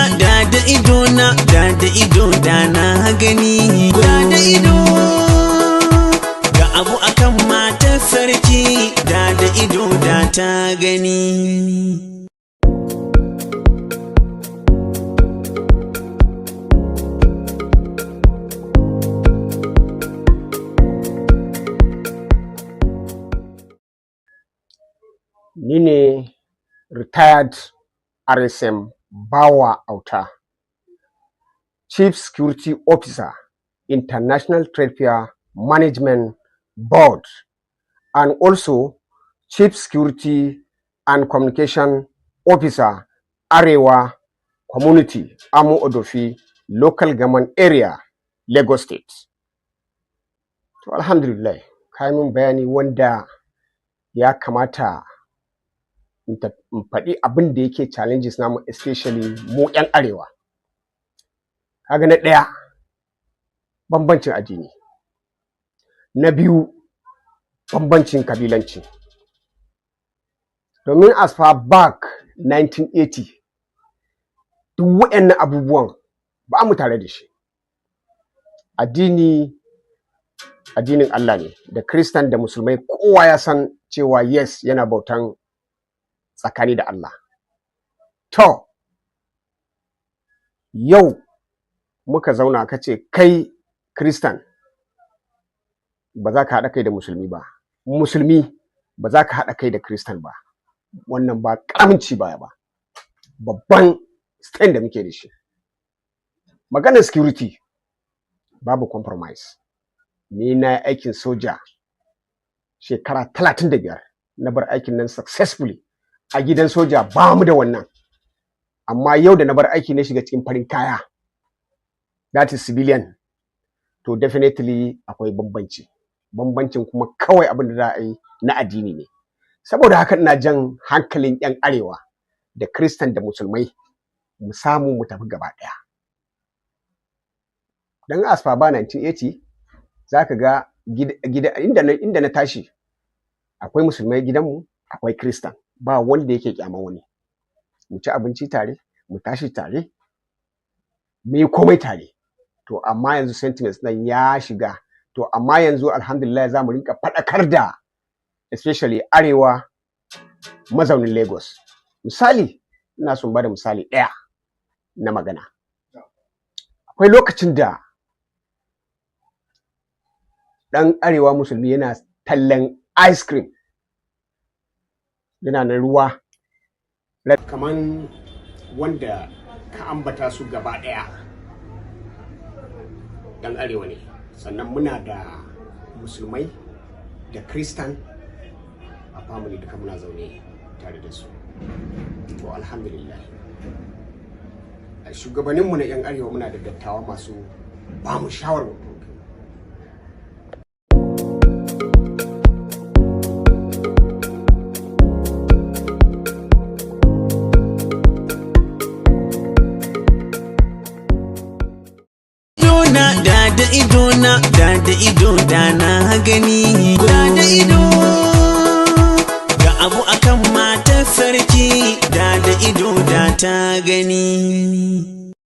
da ido da na gani, da ido ga abu akan matar sarki, da ido da ta gani. Ni ne retired RSM Bawa Auta, Chief Security Officer, International Trade Fair Management Board, and also Chief Security and Communication Officer, Arewa Community, Amu Odofi, Local Government Area, Lagos State. To alhamdulillah, kai mun bayani wanda ya kamata in faɗi abin da yake challenges namu, especially mu 'yan arewa. Kaga na ɗaya, bambancin addini. Na biyu, bambancin kabilanci. Domin as far back 1980, duk waɗannan abubuwan ba mu tare da shi. Addinin Allah ne, da Christian da Musulmai kowa ya san cewa yes yana bautan tsakani da Allah. To, yau muka zauna ka ce kai Christian ba za ka haɗa kai da Musulmi ba, Musulmi ba za ka haɗa kai da Christian ba. Wannan ba ƙaramin baya ba, babban stand da muke da shi. Maganar security babu compromise. Ni na aikin soja shekara 35, na bar aikin nan successfully. A gidan soja ba mu da wannan, amma yau da na bar aiki ne shiga cikin farin kaya, that is civilian, to definitely akwai bambancin kuma kawai abin da za a yi na addini ne. Saboda haka ina jan hankalin 'yan arewa da Christian da Musulmai mu samu mu tafi gaba ɗaya. Dan as far ba 1980 zaka ga gida inda na tashi akwai Musulmai gidanmu, akwai Christian, ba wanda yake kyaman wani. Mu ci abinci tare, mu tashi tare, mu yi komai tare. To amma yanzu sentiments nan ya shiga. To amma yanzu alhamdulillah za mu rinka faɗakar da especially arewa mazaunin Lagos. Misali, ina son bada misali ɗaya na magana. Akwai lokacin da ɗan arewa Musulmi yana tallan ice cream, yana na ruwa kaman wanda ka ambata su gaba ɗaya ɗan arewa ne. Sannan muna da Musulmai da Christian a family duka muna zaune tare da su. To alhamdulillah, a shugabanninmu na 'yan arewa muna da dattawa masu ba mu shawarwari. Da ido da na gani, da ido ga abu akan matar sarki, da ido da ta gani.